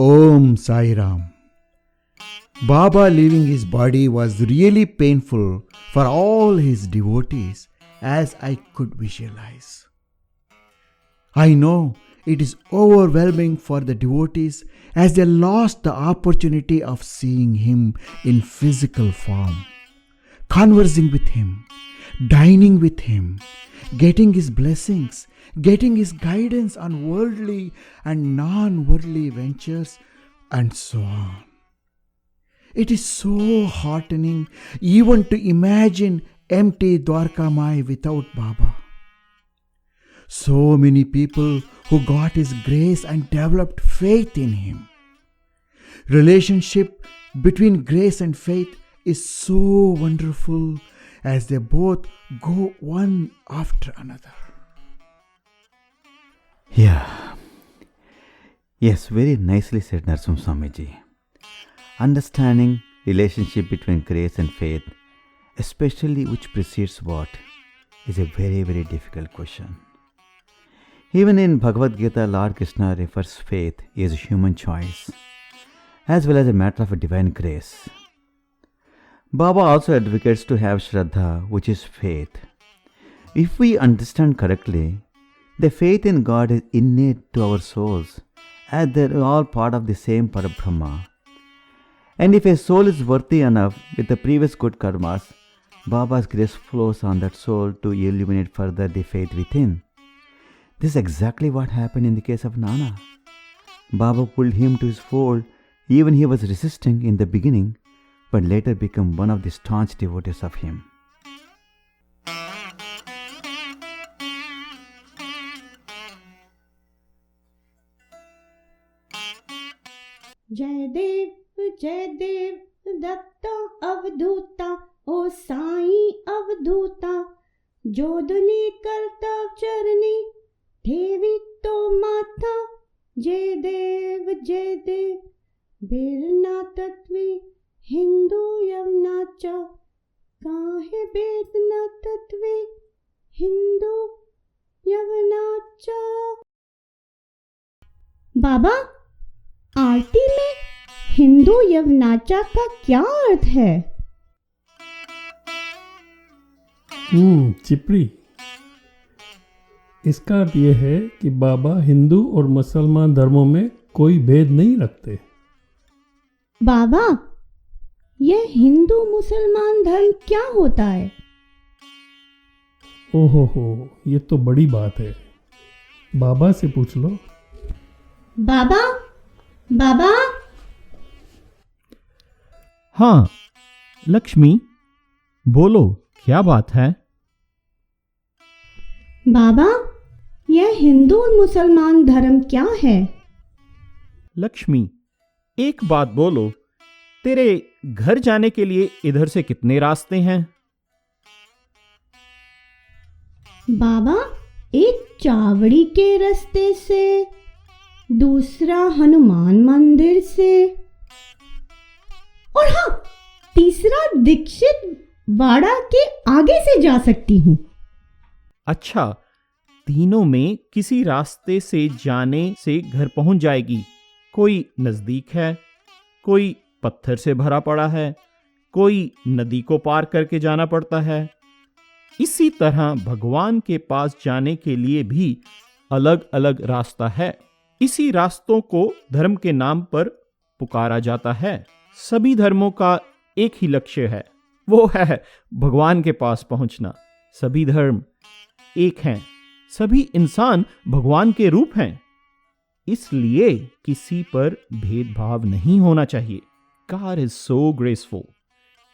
Om Sai Ram. Baba leaving his body was really painful for all his devotees, as I could visualize. I know it is overwhelming for the devotees as they lost the opportunity of seeing him in physical form, conversing with him, dining with him, getting his blessings, getting his guidance on worldly and non-worldly ventures, and so on. It is so heartening even to imagine empty Dwarkamai without Baba. So many people who got his grace and developed faith in him. Relationship between grace and faith is so wonderful as they both go one after another. Yeah. Yes, very nicely said, Narsum Swamiji. Understanding relationship between grace and faith, especially which precedes what, is a very, very difficult question. Even in Bhagavad Gita, Lord Krishna refers faith as a human choice, as well as a matter of divine grace. Baba also advocates to have Shraddha, which is faith. If we understand correctly, the faith in God is innate to our souls, as they are all part of the same Parabrahma. And if a soul is worthy enough with the previous good karmas, Baba's grace flows on that soul to illuminate further the faith within. This is exactly what happened in the case of Nana. Baba pulled him to his fold, even he was resisting in the beginning, but later became one of the staunch devotees of him. जय देव दत्ता अवधूता ओ साई अवधूता जोधनी कर्तव चरणी ठेवी तो माथा जय देव बिरना तत्वी हिंदू यवनाचा काहे बेदना तत्वी हिंदू यवनाचा। बाबा, आरती में हिंदू यवनाचा का क्या अर्थ है? चिपरी, इसका अर्थ यह है कि बाबा हिंदू और मुसलमान धर्मों में कोई भेद नहीं रखते। बाबा, यह हिंदू मुसलमान धर्म क्या होता है? ओहो, ये तो बड़ी बात है। बाबा से पूछ लो। बाबा, हाँ लक्ष्मी, बोलो क्या बात है? बाबा, यह हिंदू और मुसलमान धर्म क्या है? लक्ष्मी, एक बात बोलो, तेरे घर जाने के लिए इधर से कितने रास्ते हैं? बाबा, एक चावड़ी के रास्ते से, दूसरा हनुमान मंदिर से, और हाँ, तीसरा दीक्षित वाड़ा के आगे से जा सकती हूँ। अच्छा, तीनों में किसी रास्ते से जाने से घर पहुंच जाएगी। कोई नजदीक है, कोई पत्थर से भरा पड़ा है, कोई नदी को पार करके जाना पड़ता है। इसी तरह भगवान के पास जाने के लिए भी अलग अलग रास्ता है। इसी रास्तों को धर्म के नाम पर पुकारा जाता है। सभी धर्मों का एक ही लक्ष्य है, वो है भगवान के पास पहुंचना। सभी धर्म एक हैं, सभी इंसान भगवान के रूप हैं, इसलिए किसी पर भेदभाव नहीं होना चाहिए। God is so graceful.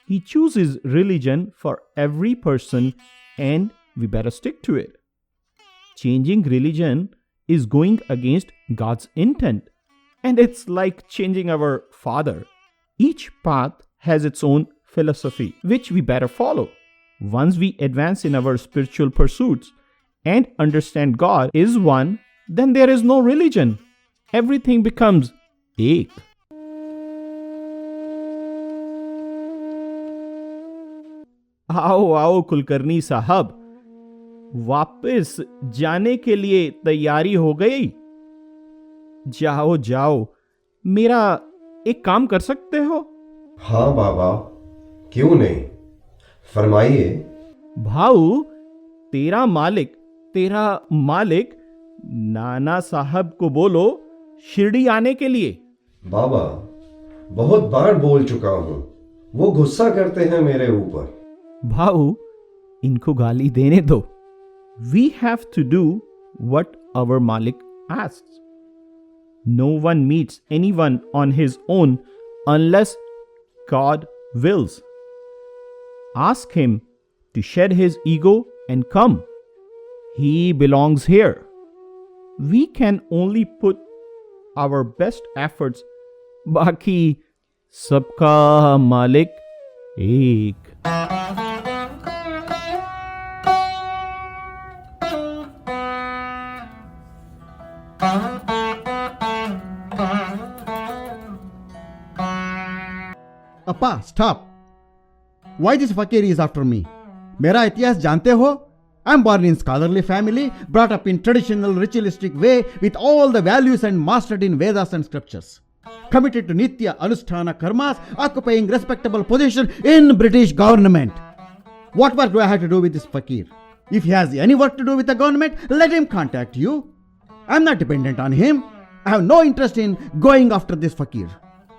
He chooses religion for every person and we better stick to it. Changing religion is going against God's intent, and it's like changing our father. Each path has its own philosophy, which we better follow. Once we advance in our spiritual pursuits and understand God is one, then there is no religion. Everything becomes ek. आओ कुलकर्णी साहब, वापस जाने के लिए तैयारी हो गई? जाओ, मेरा एक काम कर सकते हो? हाँ बाबा, क्यों नहीं, फरमाइए। भाऊ, तेरा मालिक नाना साहब को बोलो शिरडी आने के लिए। बाबा, बहुत बार बोल चुका हूं, वो गुस्सा करते हैं मेरे ऊपर। भाऊ, इनको गाली देने दो। We have to do what our Malik asks. No one meets anyone on his own unless God wills. Ask him to shed his ego and come. He belongs here. We can only put our best efforts. बाकी सबका मालिक एक। Appa, stop. Why this fakir is after me? मेरा इतिहास जानते हो? I'm born in scholarly family, brought up in traditional ritualistic way with all the values and mastered in Vedas and scriptures. Committed to Nitya Anusthana Karmas, occupying respectable position in British government. What work do I have to do with this fakir? If he has any work to do with the government, let him contact you. I'm not dependent on him. I have no interest in going after this fakir.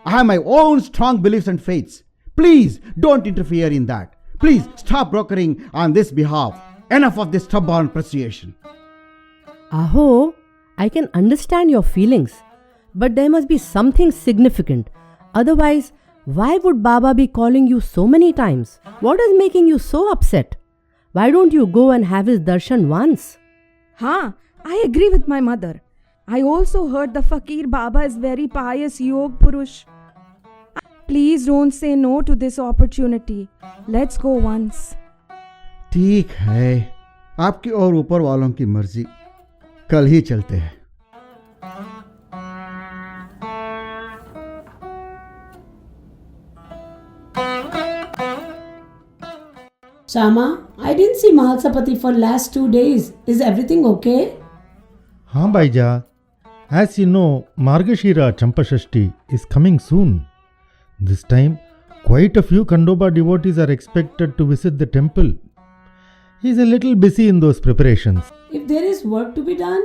I have my own strong beliefs and faiths. Please don't interfere in that. Please stop brokering on this behalf. Enough of this stubborn persuasion. Aho, I can understand your feelings, but there must be something significant. Otherwise, why would Baba be calling you so many times? What is making you so upset? Why don't you go and have his darshan once? हाँ, I agree with my mother. I also heard the Fakir Baba is very pious Yog Purush. Please don't say no to this opportunity. Let's go once. ठीक है, आपकी और ऊपर वालों की मर्जी। कल ही चलते हैं। Shama, I didn't see Mahalsapati for last 2 days. Is everything okay? हाँ भाईजा, as you know, Margashira Champashashti is coming soon. This time, quite a few Kandoba devotees are expected to visit the temple. He is a little busy in those preparations. If there is work to be done,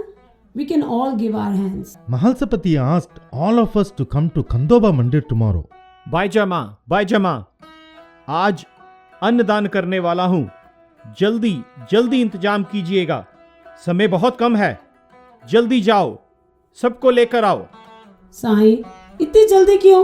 we can all give our hands. Mahalsapati asked all of us to come to Kandoba Mandir tomorrow. बाईजमा, आज अन्नदान करने वाला हूं। जल्दी इंतजाम कीजिएगा। समय बहुत कम है। जल्दी जाओ, सबको लेकर आओ। साईं, इतनी जल्दी क्यों?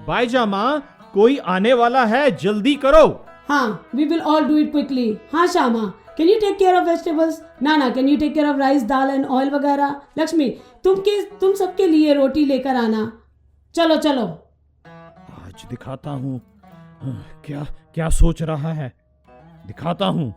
बाईजामा, कोई आने वाला है, जल्दी करो। हाँ, we will all do it quickly. हाँ Shama, can you take care of vegetables? Nana, can you take care of rice, dal and oil वगैरह? लक्ष्मी, तुम सबके लिए रोटी लेकर आना। चलो। आज दिखाता हूँ क्या सोच रहा है। दिखाता हूँ।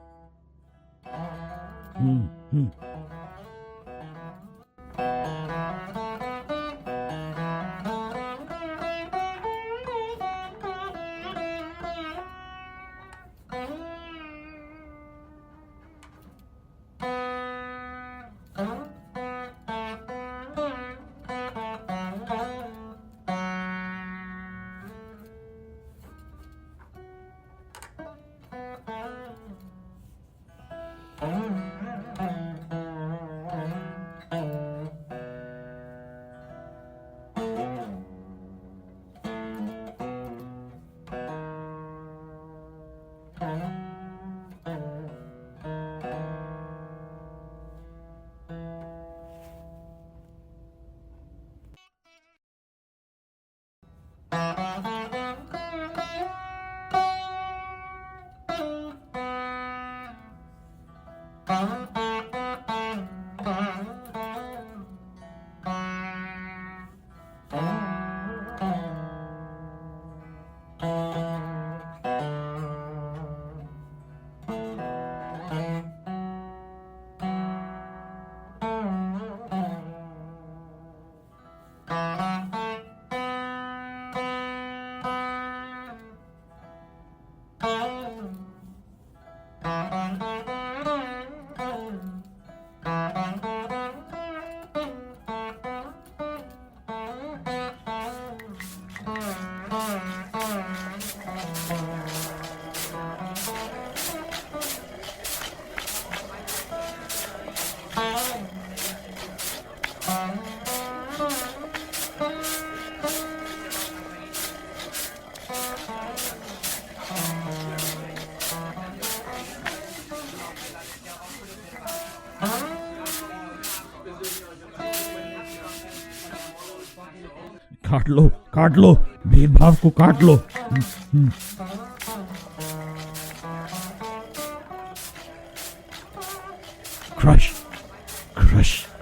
काट लो भेदभाव को काट लो।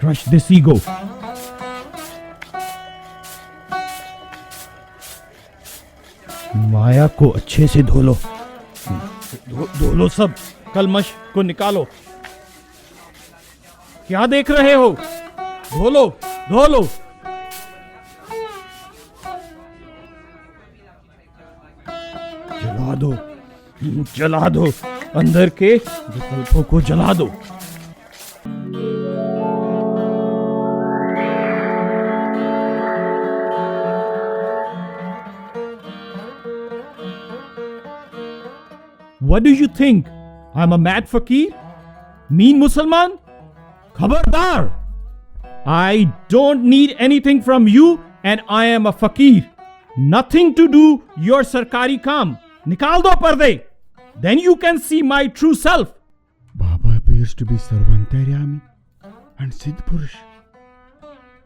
Crush this ego. माया को अच्छे से धो लो। धो लो सब कलमश को निकालो। क्या देख रहे हो? धो लो। जला दो अंदर के विकल्पों को जला दो। What do you think? I'm a mad fakir? Mean Mussalman? Khabardar! I don't need anything from you and I am a fakir. Nothing to do your sarkari kaam. Nikal do parde. Then you can see my true self. Baba appears to be Sarvantaryami and Siddh-Purush.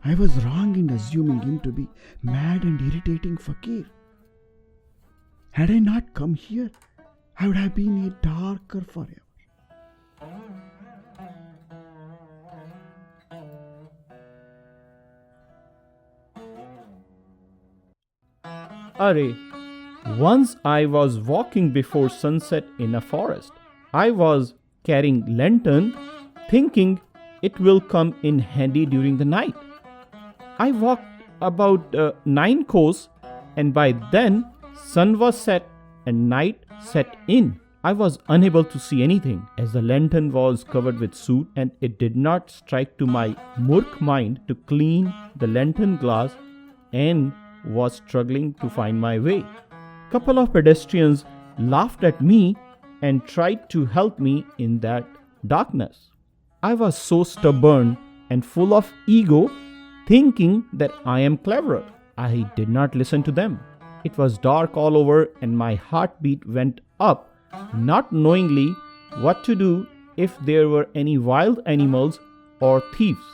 I was wrong in assuming him to be mad and irritating fakir. Had I not come here, I would have been a darker forever. Arey, once I was walking before sunset in a forest. I was carrying lantern, thinking it will come in handy during the night. I walked about 9 kos, and by then sun was set and night set in. I was unable to see anything as the lantern was covered with soot, and it did not strike to my murk mind to clean the lantern glass, and was struggling to find my way. Couple of pedestrians laughed at me and tried to help me in that darkness. I was so stubborn and full of ego, thinking that I am cleverer. I did not listen to them. It was dark all over and my heartbeat went up, not knowingly what to do if there were any wild animals or thieves.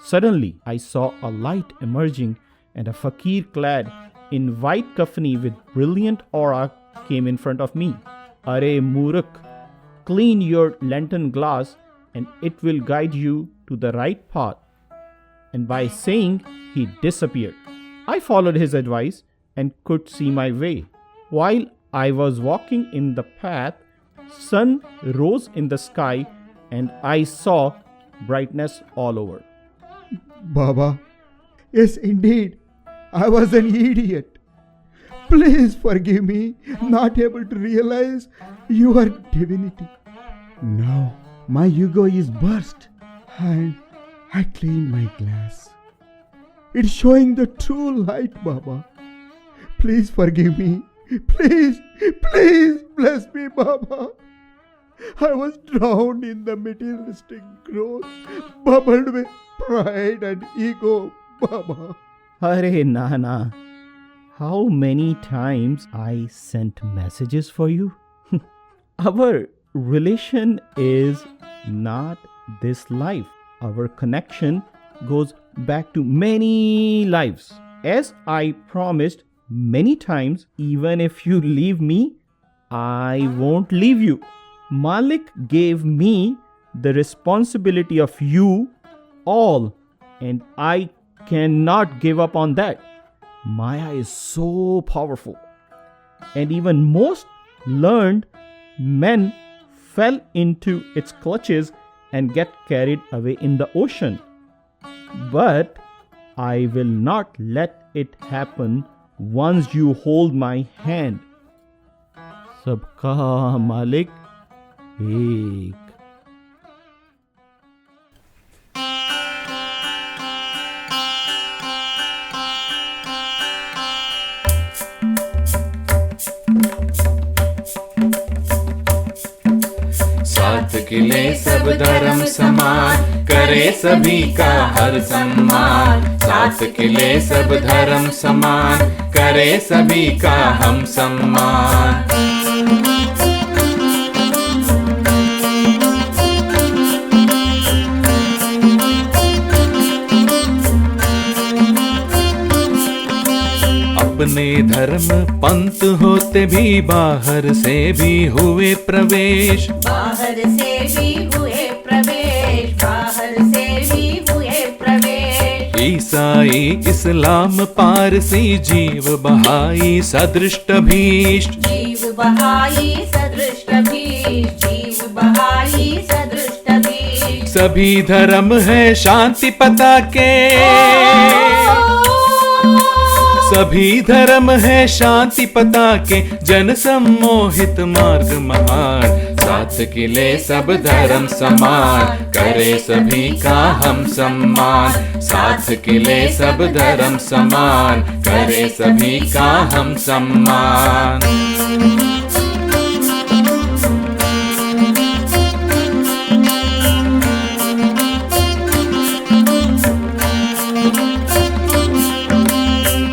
Suddenly, I saw a light emerging and a fakir clad in white kafani with brilliant aura came in front of me. Are Murak, clean your lantern glass and it will guide you to the right path. And by saying, he disappeared. I followed his advice and could see my way. While I was walking in the path, sun rose in the sky and I saw brightness all over. Baba, yes indeed, I was an idiot. Please forgive me, not able to realize your divinity. Now my ego is burst and I clean my glass. It's showing the true light, Baba. Please forgive me. Please bless me, Baba. I was drowned in the materialistic growth, bubbled with pride and ego, Baba. Arey Nana, how many times I sent messages for you? Our relation is not this life. Our connection goes back to many lives. As I promised many times, even if you leave me, I won't leave you. Malik gave me the responsibility of you all, and I cannot give up on that. Maya is so powerful, and even most learned men fell into its clutches and get carried away in the ocean. But I will not let it happen once you hold my hand. Sabka Malik Ek. साथ के लिए सब धर्म समान, करे सभी का हर सम्मान। साथ के लिए सब धर्म समान, करे सभी का हम सम्मान। अपने धर्म पंथ होते भी बाहर से भी हुए प्रवेश, बाहर से भी हुए प्रवेश, बाहर से भी हुए प्रवेश। ईसाई इस्लाम पारसी जीव बहाई सदृष्ट भीष्ट, जीव बहाई सदृष्ट भीष्ट, जीव बहाई सदृष्ट भीष्ट। सभी धर्म है शांति पता के, सभी धर्म है शांति पता के, जन सम्मोहित मार्ग महान। साथ के लिए सब धर्म समान, करे सभी का हम सम्मान। साथ के लिए सब धर्म समान, करे सभी का हम सम्मान।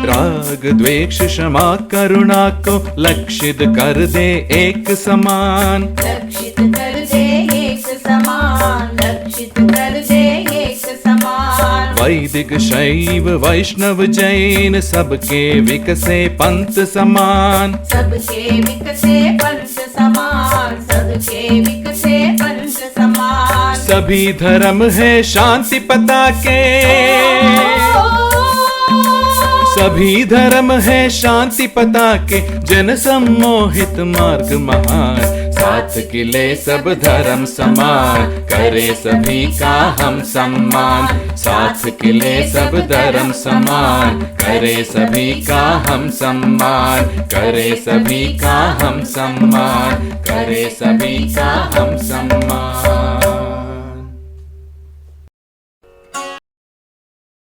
राग द्वेष क्षमा करुणा को लक्षित कर दे एक समान, लक्षित कर दे एक समान, लक्षित कर दे एक समान। वैदिक शैव वैष्णव जैन सबके विकसे पंथ समान, सबके विकसे पंथ समान, सबके विकसे पंथ समान। सभी धर्म है शांति पता के, सभी धर्म है शांति पता के, जन सम्मोहित मार्ग महान। साथ के लिए सब धर्म समान, करे सभी का हम सम्मान। साथ के लिए सब धर्म समान, करे सभी का हम सम्मान। करे सभी का हम सम्मान, करे सभी का हम सम्मान।